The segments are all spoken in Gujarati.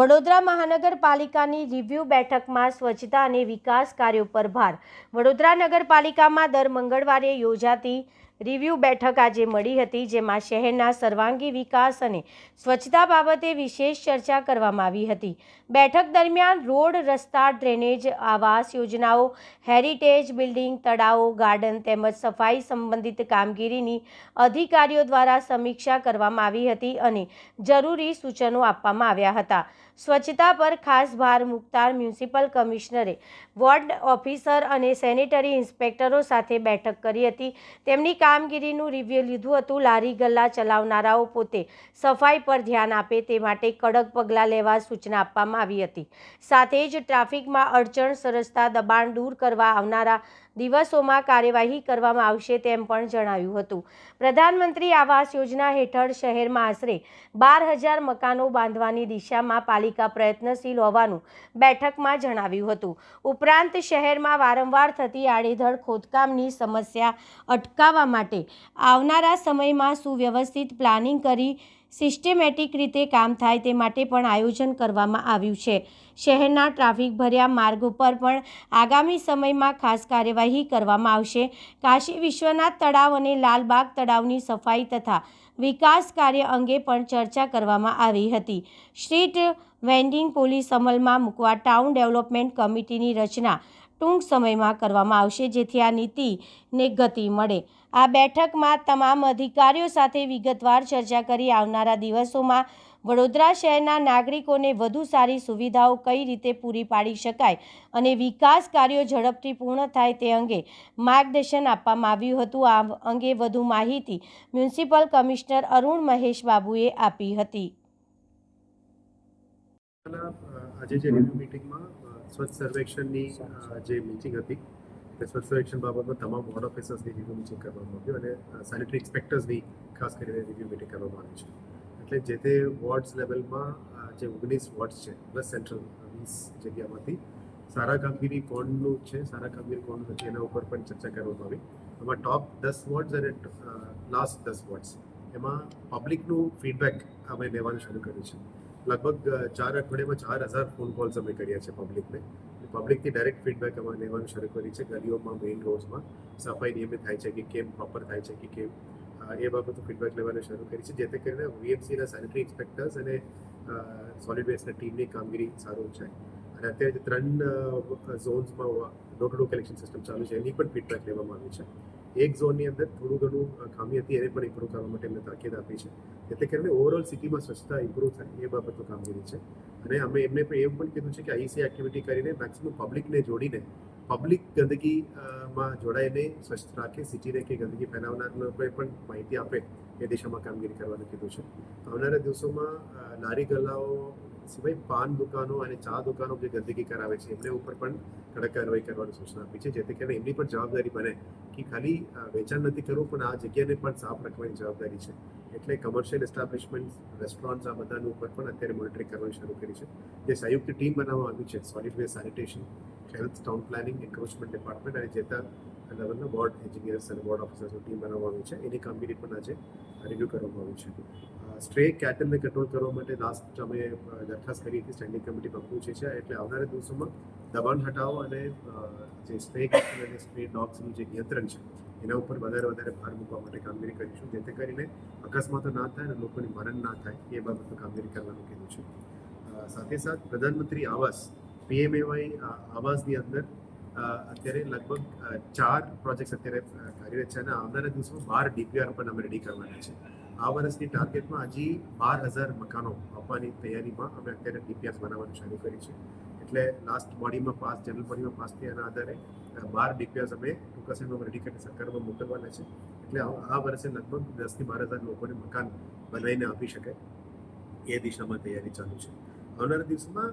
વડોદરા મહાનગરપાલિકાની રિવ્યુ બેઠકમાં સ્વચ્છતા અને વિકાસ કાર્યો પર ભાર. વડોદરા નગરપાલિકામાં દર મંગળવારે યોજાતી રિવ્યુ બેઠક આજે મળી હતી, જેમાં શહેરના સર્વાંગી વિકાસ અને સ્વચ્છતા બાબતે વિશેષ ચર્ચા કરવામાં આવી હતી. બેઠક દરમિયાન રોડ, રસ્તા, ડ્રેનેજ, આવાસ યોજનાઓ, હેરિટેજ બિલ્ડિંગ, તળાવો, ગાર્ડન તેમજ સફાઈ સંબંધિત કામગીરીની અધિકારીઓ દ્વારા સમીક્ષા કરવામાં આવી હતી અને જરૂરી સૂચનો આપવામાં આવ્યા હતા. સ્વચ્છતા પર ખાસ ભાર મૂકતા મ્યુનિસિપલ કમિશનરે વોર્ડ ઓફિસર અને સેનેટરી ઇન્સ્પેક્ટરો સાથે બેઠક કરી હતી. તેમની કામગીરીનું રિવ્યુ લીધું હતું. લારી ગલ્લા ચલાવનારાઓ પોતે સફાઈ પર ધ્યાન આપે તે માટે કડક પગલાં લેવા સૂચના આપવામાં આવી હતી. સાથે જ ટ્રાફિકમાં અડચણ સર્જતા દબાણ દૂર કરવા આવનારા દિવસોમાં કાર્યવાહી કરવામાં આવશે તેમ પણ જણાવ્યું હતું. પ્રધાનમંત્રી આવાસ યોજના હેઠળ શહેરમાં આશરે 12,000 મકાનો બાંધવાની દિશામાં પાલિકા પ્રયત્નશીલ હોવાનું બેઠકમાં જણાવ્યું હતું. ઉપરાંત શહેરમાં વારંવાર થતી આડેધડ ખોદકામની સમસ્યા અટકાવવા માટે આવનારા સમયમાં સુવ્યવસ્થિત પ્લાનિંગ કરી સિસ્ટેમેટિક રીતે કામ થાય તે માટે પણ આયોજન કરવામાં આવ્યું છે. શહેરના ટ્રાફિક ભર્યા માર્ગો પર પણ આગામી સમયમાં ખાસ કાર્યવાહી કરવામાં આવશે. કાશી વિશ્વનાથ તળાવ અને લાલબાગ તળાવની સફાઈ તથા વિકાસ કાર્ય અંગે પણ ચર્ચા કરવામાં આવી હતી. સ્ટ્રીટ વેન્ડિંગ પોલીસ અમલમાં મૂકવા ટાઉન ડેવલપમેન્ટ કમિટીની રચના ટૂંક સમયમાં કરવામાં આવશે, જેથી આ નીતિને ગતિ મળે. આ બેઠકમાં તમામ અધિકારીઓ સાથે વિગતવાર ચર્ચા કરી આવનારા દિવસોમાં વડોદરા શહેરના નાગરિકોને વધુ સારી સુવિધાઓ કઈ રીતે પૂરી પાડી શકાય અને વિકાસ કાર્યો ઝડપથી પૂર્ણ થાય તે અંગે માર્ગદર્શન આપવામાં આવ્યું હતું. આ અંગે વધુ માહિતી મ્યુનિસિપલ કમિશનર અરુણ મહેશ બાબુએ આપી હતી. આજે જે રિવ્યુ મિટિંગમાં સ્વચ્છ સર્વેક્ષણની જે મિટિંગ હતી તે સ્વચ્છ સર્વેક્ષણ બાબતમાં તમામ વોર્ડ ઓફિસર્સની રિવ્યુ મિટિંગ કરવામાં આવ્યું અને સેનેટરી ઇન્સ્પેક્ટર્સની ખાસ કરીને રિવ્યુ મિટિંગ કરવામાં આવી છે. એટલે જે તે વોર્ડ્સ લેવલમાં જે 19 વોર્ડ્સ છે પ્લસ સેન્ટ્રલ 20 જગ્યામાંથી સારા કામગીરી કોણનું છે, સારા કામગીરી કોણનું નથી એના ઉપર પણ ચર્ચા કરવામાં આવી. એમાં ટોપ 10 વોર્ડ્સ અને લાસ્ટ 10 વોર્ડ્સ એમાં પબ્લિકનું ફીડબેક અમે લેવાનું શરૂ કર્યું છે. લગભગ 4 અઠવાડિયામાં 4,000 ફોન કોલ્સ અમે કર્યા છે પબ્લિકને. પબ્લિકથી ડાયરેક્ટ ફીડબેક અમે લેવાનું શરૂ કરી છે. ગલીઓમાં, મેઇન રોડ્સમાં સફાઈ નિયમિત થાય છે કે કેમ, પ્રોપર થાય છે કે કેમ, એ બાબતનું ફીડબેક લેવાનું શરૂ કરી છે, જેથી કરીને વીએમસીના સેનેટરી ઇન્સ્પેક્ટર્સ અને સોલિડ વેસ્ટના ટીમની કામગીરી સારું છે. અને અત્યારે 3 ઝોન્સમાં door to door collection system ચાલુ છે, એની પણ ફીડબેક લેવામાં આવી છે. એક ઝોનની અંદર થોડું ઘણું ખામી હતી, એને પણ ઇમ્પ્રૂવ કરવા માટે એમને તાકીદ આપી છે, જેથી કરીને ઓવરઓલ સિટીમાં સ્વચ્છતા ઇમ્પ્રૂવ થાય એ બાબતનું કામગીરી છે. અને અમે એમને પણ એવું પણ કીધું છે કે આઈસી એક્ટિવિટી કરીને મેક્સિમમ પબ્લિકને જોડીને પબ્લિક ગંદકીમાં જોડાઈને સ્વચ્છ રાખે, સિટીને કે ગંદકી ફેલાવનારને પણ માહિતી આપે એ દિશામાં કામગીરી કરવાનું કીધું છે. આવનારા દિવસોમાં લારી ગલ્લાઓ સિવાય પાન દુકાનો અને ચા દુકાનો જે ગંદકી કરાવે છે એમને ઉપર પણ કડક કાર્યવાહી કરવાની સૂચના આપી છે, જેથી કરીને એમની પણ જવાબદારી બને કે ખાલી વેચાણ નથી કરવું પણ આ જગ્યાને પણ સાફ રાખવાની જવાબદારી છે. એટલે કમર્શિયલ એસ્ટાબ્લિશમેન્ટ, રેસ્ટોરન્ટ્સ, આ બધાનું ઉપર પણ અત્યારે મોનિટરિંગ કરવાની શરૂ કરી છે. જે સંયુક્ત ટીમ બનાવવામાં આવી છે, solid waste, sanitation, health, town planning, encroachment department અને જે તે લેવલના બોર્ડ એન્જિનિયર્સ અને બોર્ડ ઓફિસર્સની ટીમ બનાવવામાં આવી છે. એની કામગીરી પણ આજે રિવ્યૂ કરવામાં આવી છે. સ્ટ્રે કેટલને કંટ્રોલ કરવા માટે લાસ્ટ અમે દરખાસ્ત કરી હતી, સ્ટેન્ડિંગ કમિટીમાં પહોંચી છે. એટલે આવનારા દિવસોમાં દબાણ હટાવો અને જે સ્ટ્રે કેટલ અને સ્ટ્રે ડોગ્સનું જે નિયંત્રણ છે એના ઉપર વધારે ભાર મૂકવા માટે કામગીરી કરીશું, જેથી કરીને અકસ્માતો ના થાય અને લોકોને મરણ ના થાય એ બાબતનું કામગીરી કરવાનું કીધું છે. સાથે સાથે પ્રધાનમંત્રી આવાસ PMAY આવાસની અંદર અત્યારે લગભગ 4 પ્રોજેક્ટ્સ અત્યારે કાર્યરત છે અને આવનારા દિવસોમાં 12 DPR પણ અમે રેડી કરવાના છે. આ વર્ષની ટાર્ગેટમાં હજી 12,000 મકાનો આપવાની તૈયારીમાં અમે અત્યારે DPRs બનાવવાનું શરૂ કરી છે. એટલે લાસ્ટ બોડીમાં પાસ, જનરલ બોડીમાં પાસ થયાના આધારે 12 DPRs અમે ટૂંકા સમયમાં રેડી કરીને સરકારમાં મોકલવાના છે. એટલે આ વર્ષે લગભગ 10,000 થી 12,000 લોકોને મકાન બનાવીને આપી શકાય એ દિશામાં તૈયારી ચાલુ છે. આવનારા દિવસોમાં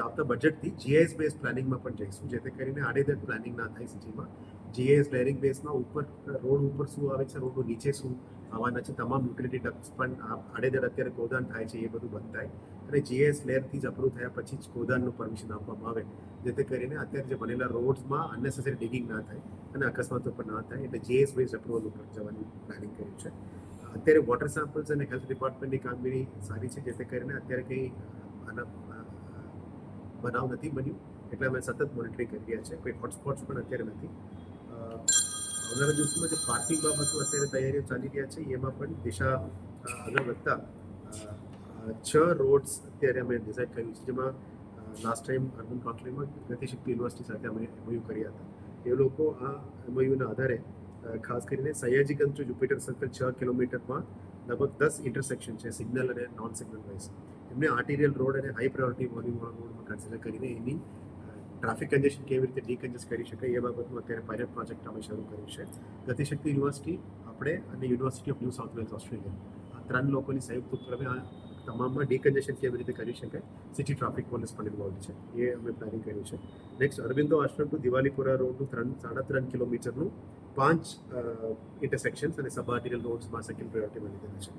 આવતા બજેટથી GIS બેઝ પ્લાનિંગમાં પણ જઈશું, જેથી કરીને આડેધડ પ્લાનિંગ ના થાય સિટીમાં. GIS લેરિંગ બેઝમાં ઉપર રોડ ઉપર શું આવે છે, રોડ નીચે શું આવવાના છે, તમામ યુટિલિટી ડક્ટ્સ પણ આડેધડ અત્યારે ખોદાણ થાય છે એ બધું બંધ થાય અને GIS લેરથી જ અપ્રૂવ થયા પછી જ ખોદાણનું પરમિશન આપવામાં આવે, જેથી કરીને અત્યારે જે બનેલા રોડ્સમાં અનનેસેસરી ડિગિંગ ના થાય અને અકસ્માતો પણ ના થાય. એટલે GIS બેઝ અપ્રુવલ ઉપર જવાનું પ્લાનિંગ કર્યું છે. અત્યારે વોટર સેમ્પલ્સ અને હેલ્થ ડિપાર્ટમેન્ટની કામગીરી સારી છે, જેથી કરીને અત્યારે કંઈ આના બનાવ નથી બન્યું, એટલે અમે સતત મોનિટરિંગ કરી રહ્યા છીએ. કોઈ હોટસ્પોટ્સ પણ અત્યારે નથી. આવનારા દિવસોમાં જે પાર્કિંગ બાબતમાં અત્યારે તૈયારીઓ ચાલી રહ્યા છે એમાં પણ દિશા આગળ વધતા 6 રોડ્સ અત્યારે અમે ડિસાઇડ કર્યું છે, જેમાં last time urban કાઉન્સિલમાં Gatishakti university સાથે અમે MOU કર્યા હતા. એ લોકો આ MOUના આધારે ખાસ કરીને સયાજીગંજ ટુ જુપિટર સર્કલ 6 કિલોમીટરમાં લગભગ 10 ઇન્ટરસેક્શન છે, સિગ્નલ અને નોન સિગ્નલ વાઇઝ. એમને આર્ટિરિયલ રોડ અને હાઈ પ્રાયોરિટી વોલ્યુમવાળા રોડમાં કન્સિડર કરીને એની ટ્રાફિક કન્જેશન કેવી રીતે ડીકન્જેસ્ટ કરી શકાય એ બાબતમાં અત્યારે પાયલટ પ્રોજેક્ટ અમે શરૂ કર્યું છે. ગતિશક્તિ યુનિવર્સિટી, આપણે અને university of New South Wales Australia, આ 3 લોકોની સંયુક્ત ઉપક્રમે આ તમામમાં ડીકન્જેશન કેવી રીતે કરી શકાય, સિટી ટ્રાફિક પોલીસ પણ ઇન્વોલ્વ છે, એ અમે પ્લાનિંગ કર્યું છે. નેક્સ્ટ, અરવિંદો આશ્રમ ટુ દિવાલીપુરા રોડનું 3.5 કિલોમીટરનું 5 ઇન્ટરસેક્શન્સ અને સબ આર્ટિરિયલ રોડ્સમાં સેકન્ડ પ્રાયોરિટીમાં લીધેલા છે.